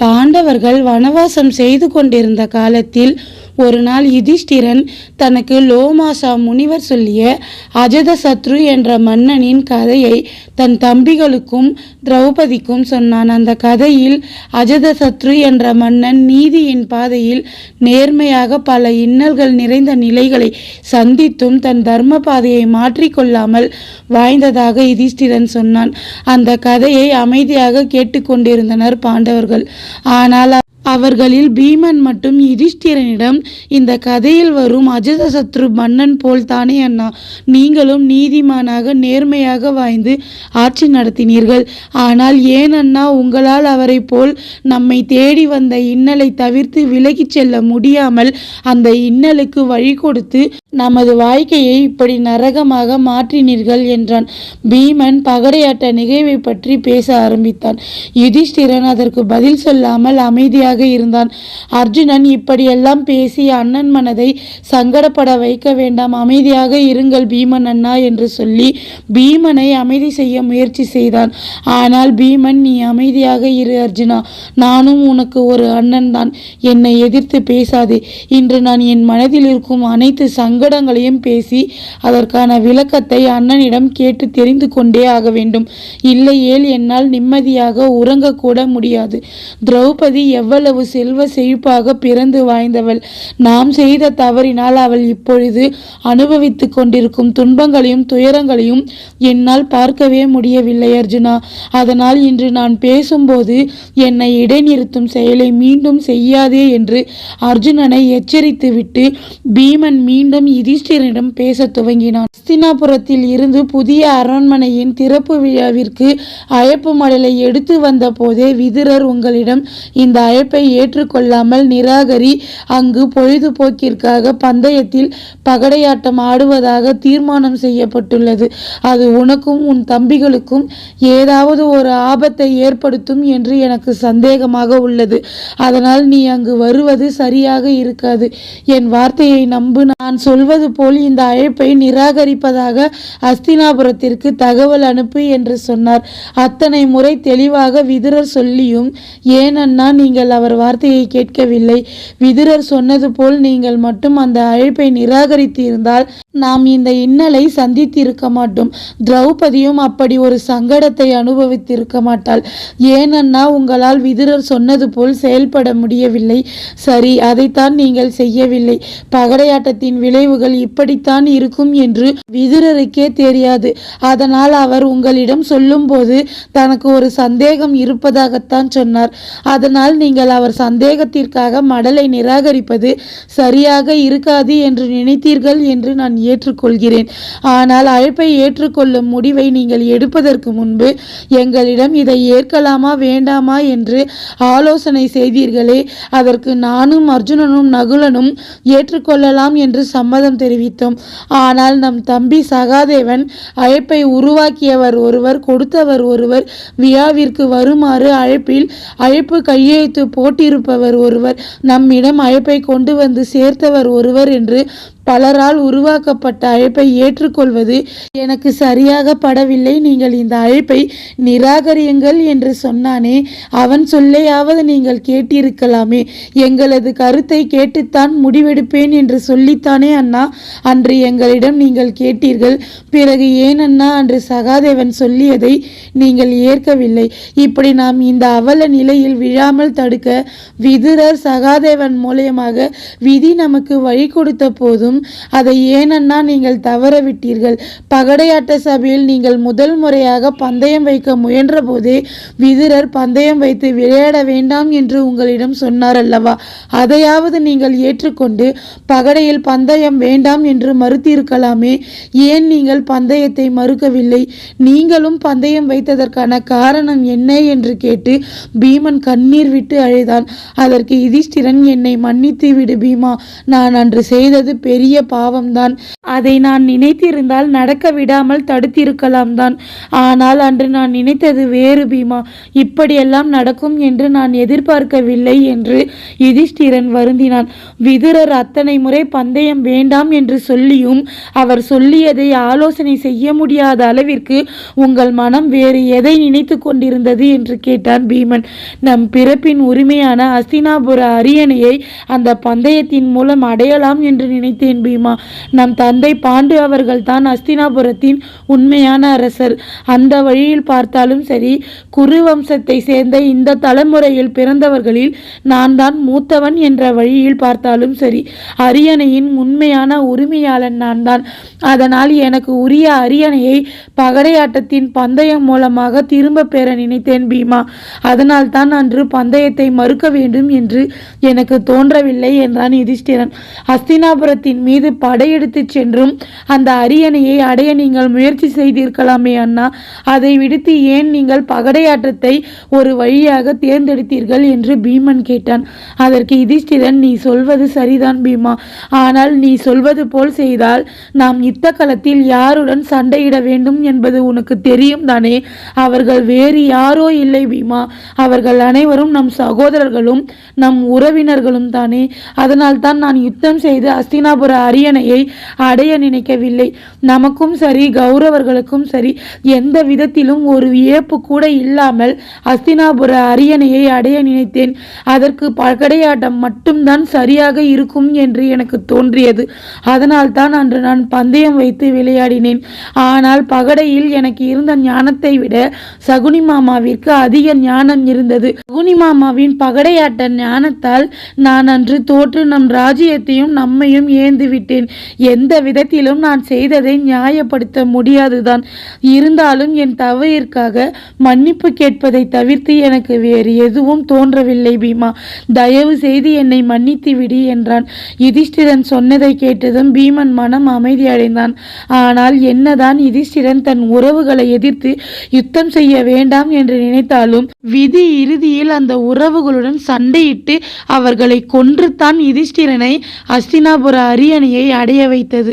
பாண்டவர்கள் வனவாசம் செய்து கொண்டிருந்த காலத்தில் ஒரு நாள் யுதிஷ்டிரன் தனக்கு லோமாசா முனிவர் சொல்லிய அஜதசத்ரு என்ற மன்னனின் கதையை தன் தம்பிகளுக்கும் திரௌபதிக்கும் சொன்னான். அந்த கதையில் அஜதசத்ரு என்ற மன்னன் நீதியின் பாதையில் நேர்மையாக பல இன்னல்கள் நிறைந்த நிலைகளை சந்தித்தும் தன் தர்ம பாதையை மாற்றிக்கொள்ளாமல் வாழ்ந்ததாக யுதிஷ்டிரன் சொன்னான். அந்த கதையை அமைதியாக கேட்டுக்கொண்டிருந்தனர் பாண்டவர்கள். ஆனால் அவர்களில் பீமன் மட்டும் யுதிஷ்டிரனிடம், இந்த கதையில் வரும் அஜதசத்ரு மன்னன் போல் தானே அண்ணா நீங்களும் நீதிமானாக நேர்மையாக வாழ்ந்து ஆட்சி நடத்தினீர்கள். ஆனால் ஏன் அண்ணா உங்களால் அவரை போல் நம்மை தேடி வந்த இன்னலை தவிர்த்து விலகிச் செல்ல முடியாமல் அந்த இன்னலுக்கு வழி கொடுத்து நமது வாழ்க்கையை இப்படி நரகமாக மாற்றினீர்கள் என்றான். பீமன் பகடையாட்ட நிகழ்வை பற்றி பேச ஆரம்பித்தான். யுதிஷ்டிரன் அதற்கு பதில் சொல்லாமல் அமைதியாக இருந்தான். அர்ஜுனன், இப்படியெல்லாம் பேசி அண்ணன் மனதை சங்கடப்பட வைக்க வேண்டாம், அமைதியாக இருங்கள் பீமன் அண்ணா என்று சொல்லி பீமனை அமைதி செய்ய முயற்சி செய்தான். ஆனால் பீமன், நீ அமைதியாக இரு அர்ஜுனா, நானும் உனக்கு ஒரு அண்ணன் தான், என்னை எதிர்த்து பேசாதே. இன்று நான் என் மனதில் இருக்கும் அனைத்து சங்கடங்களையும் பேசி அதற்கான விளக்கத்தை அண்ணனிடம் கேட்டு தெரிந்து கொண்டே ஆக வேண்டும். இல்லையேல் என்னால் நிம்மதியாக உறங்கக்கூட முடியாது. திரௌபதி எவ்வளவு செல்வ செழிப்பாக பிறந்து வாழ்ந்தவள். நாம் செய்த தவறினால் அவள் இப்பொழுது அனுபவித்து கொண்டிருக்கும் துன்பங்களையும் துயரங்களையும் என்னால் பார்க்கவே முடியவில்லை அர்ஜுனா. அதனால் இன்று நான் பேசும்போது என்னை இடைநிறுத்தும் செயலை மீண்டும் செய்யாதே என்று அர்ஜுனனை எச்சரித்துவிட்டு பீமன் மீண்டும் யுதிஷ்டிரனிடம் பேச துவங்கினான். ஹஸ்தினாபுரத்தில் இருந்து புதிய அரண்மனையின் திறப்பு விழாவிற்கு அழைப்பு மடலை எடுத்து வந்த போதே விதுரர் உங்களிடம் இந்த அழைப்பை ஏற்றுக்கொள்ளாமல் நிராகரி அங்கு பொழுதுபோக்கிற்காக பந்தயத்தில் பகடையாட்டம் ஆடுவதாக தீர்மானம் செய்யப்பட்டுள்ளது. அது உனக்கும் உன் தம்பிகளுக்கும் ஏதாவது ஒரு ஆபத்தை ஏற்படுத்தும் என்று எனக்கு சந்தேகமாக உள்ளது. அதனால் நீ அங்கு வருவது சரியாக இருக்காது. என் வார்த்தையை நம்பு. நான் சொல்வது போல் இந்த அழைப்பை நிராகரிப்பதாக ஹஸ்தினாபுரத்திற்கு தகவல் அனுப்பு என்று சொன்னார். அத்தனை முறை தெளிவாக விதுரர் சொல்லியும் ஏன் அண்ணா நீங்கள் அவர் வார்த்தையை கேட்கவில்லை? விதுரர் சொன்னது போல் நீங்கள் மட்டும் அந்த அழைப்பை நிராகரித்து இருந்தால் நாம் இந்த இன்னலை சந்தித்திருக்க மாட்டோம். திரௌபதியும் அப்படி ஒரு சங்கடத்தை அனுபவித்திருக்க மாட்டாள். ஏன் அண்ணா உங்களால் விதுரர் சொன்னது போல் செயல்பட முடியவில்லை? சரி, அதைத்தான் நீங்கள் செய்யவில்லை. பகடையாட்டத்தின் விளைவுகள் இப்படித்தான் இருக்கும் என்று விதுரருக்கே தெரியாது. அதனால் அவர் உங்களிடம் சொல்லும்போது தனக்கு ஒரு சந்தேகம் இருப்பதாகத்தான் சொன்னார். அதனால் நீங்கள் அவர் சந்தேகத்திற்காக மடலை நிராகரிப்பது சரியாக இருக்காது என்று நினைத்தீர்கள் என்று நான் ஏற்றுக்கொள்கிறேன். ஆனால் அழைப்பை ஏற்றுக்கொள்ளும் முடிவை நீங்கள் எடுப்பதற்கு முன்பு எங்களிடம் இதை ஏற்கலாமா வேண்டாமா என்று ஆலோசனை செய்தீர்களே, அதற்கு நானும் அர்ஜுனனும் நகுலனும் ஏற்றுக்கொள்ளலாம் என்று சம்மதம் தெரிவித்தோம். ஆனால் நம் தம்பி சகாதேவன் அழைப்பை உருவாக்கியவர் ஒருவர், கொடுத்தவர் ஒருவர், விழாவிற்கு வருமாறு அழைப்பு கையெழுத்து போட்டிருப்பவர் ஒருவர், நம்மிடம் அழைப்பை கொண்டு வந்து சேர்த்தவர் ஒருவர் என்று பலரால் உருவாக்கப்பட்ட அழைப்பை ஏற்றுக்கொள்வது எனக்கு சரியாக படவில்லை. நீங்கள் இந்த அழைப்பை நிராகரியுங்கள் என்று சொன்னானே, அவன் சொல்லையாவது நீங்கள் கேட்டிருக்கலாமே. எங்களது கருத்தை கேட்டுத்தான் முடிவெடுப்பேன் என்று சொல்லித்தானே அண்ணா அன்று எங்களிடம் நீங்கள் கேட்டீர்கள். பிறகு ஏன் அண்ணா அன்று சகாதேவன் சொல்லியதை நீங்கள் ஏற்கவில்லை? இப்படி நாம் இந்த அவல நிலையில் விழாமல் தடுக்க விதுரர் சகாதேவன் மூலயமாக விதி நமக்கு வழி கொடுத்த போதும் அதை ஏனன்னா நீங்கள் தவற விட்டீர்கள். பகடையாட்ட சபையில் நீங்கள் முதல் முறையாக பந்தயம் வைக்க முயன்ற போதே விதுரர் பந்தயம் வைத்து விளையாட வேண்டாம் என்று உங்களிடம் சொன்னார் அல்லவா? அதையாவது நீங்கள் ஏற்றுக்கொண்டு பகடையில் பந்தயம் வேண்டாம் என்று மறுத்திருக்கலாமே. ஏன் நீங்கள் பந்தயத்தை மறுக்கவில்லை? நீங்களும் பந்தயம் வைத்ததற்கான காரணம் என்ன என்று கேட்டு பீமன் கண்ணீர் விட்டு அழுதான். அதற்கு யுதிஷ்டிரன், என்னை மன்னித்து விடு பீமா, நான் அன்று செய்தது பெரிய கொடிய பாவம்தான். அதை நான் நினைத்திருந்தால் நடக்க விடாமல் தடுத்திருக்கலாம் தான். ஆனால் அன்று நான் நினைத்தது வேறு பீமா. இப்படியெல்லாம் நடக்கும் என்று நான் எதிர்பார்க்கவில்லை என்று யுதிஷ்டிரன் வருந்தினான். விதுரர் அத்தனை முறை பந்தயம் வேண்டாம் என்று சொல்லியும் அவர் சொல்லியதை ஆலோசனை செய்ய முடியாத அளவிற்கு உங்கள் மனம் வேறு எதை நினைத்து கொண்டிருந்தது என்று கேட்டான் பீமன். நம் பிறப்பின் உரிமையான அஸ்தினாபுர அரியணையை அந்த பந்தயத்தின் மூலம் அடையலாம் என்று நினைத்தேன் பீமா. நம் தந்தை பாண்டு அவர்கள் தான் அஸ்தினாபுரத்தின் உண்மையான அரசர். அந்த வழியில் பார்த்தாலும் சரி, குரு வம்சத்தை சேர்ந்த இந்த தலைமுறையில் பிறந்தவர்களில் நான் தான் மூத்தவன் என்ற வழியில் பார்த்தாலும் சரி, அரியணையின் உண்மையான உரிமையாளன் நான் தான். அதனால் எனக்கு உரிய அரியணையை பகடையாட்டத்தின் பந்தயம் மூலமாக திரும்ப பெற நினைத்தேன் பீமா. அதனால் தான் அன்று பந்தயத்தை மறுக்க வேண்டும் என்று எனக்கு தோன்றவில்லை என்றான் யுதிஷ்டிரன். அஸ்தினாபுரத்தின் மீது படையெடுத்து சென்றும் அந்த அரியணையை அடைய நீங்கள் முயற்சி செய்திருக்கலாமே அண்ணா. அதை விடுத்து ஏன் நீங்கள் பகடையாட்டத்தை ஒரு வழியாக தேர்ந்தெடுத்தீர்கள் என்று பீமன் கேட்டான். அதற்கு யுதிஷ்டிரன், நீ சொல்வது சரிதான் பீமா. ஆனால் நீ சொல்வது போல் செய்தால் நாம் யுத்த களத்தில் யாருடன் சண்டையிட வேண்டும் என்பது உனக்கு தெரியும் தானே. அவர்கள் வேறு யாரோ இல்லை பீமா. அவர்கள் அனைவரும் நம் சகோதரர்களும் நம் உறவினர்களும் தானே. அதனால் தான் நான் யுத்தம் செய்து அஸ்தினாபுர அரியணையை அடைய நினைக்கவில்லை. நமக்கும் சரி, கௌரவர்களுக்கும் சரி, எந்த விதத்திலும் ஒரு வியப்பு கூட இல்லாமல் அஸ்தினாபுர அரியணையை அடைய நினைத்தேன். அதற்கு பகடையாட்டம் மட்டும்தான் சரியாக இருக்கும் என்று எனக்கு தோன்றியது. அதனால் தான் அன்று நான் பந்தயம் வைத்து விளையாடினேன். ஆனால் பகடையில் எனக்கு இருந்த ஞானத்தை விட சகுனி மாமாவிற்கு அதிக ஞானம் இருந்தது. சகுனி மாமாவின் பகடையாட்ட ஞானத்தால் நான் அன்று தோற்று நம் ராஜ்யத்தையும் நம்மையும் ஏந்து விட்டேன். எந்த விதத்திலும் நான் செய்ததை நியாயப்படுத்த முடியாதுதான். இருந்தாலும் என் தவறிற்காக மன்னிப்பு கேட்பதை தவிர்த்து எனக்கு வேறு எதுவும் தோன்றவில்லை பீமா. தயவு செய்து என்னை மன்னித்து விடு என்றான். யுதிஷ்டிரன் சொன்னதை கேட்டதும் பீமன் மனம் அமைதியடைந்தான். ஆனால் என்னதான் யுதிஷ்டிரன் தன் உறவுகளை எதிர்த்து யுத்தம் செய்ய வேண்டாம் என்று நினைத்தாலும் விதி இறுதியில் அந்த உறவுகளுடன் சண்டையிட்டு அவர்களை கொன்றுத்தான் யுதிஷ்டிரனை அஸ்தினாபுர அரியணையை அடைய வைத்தது.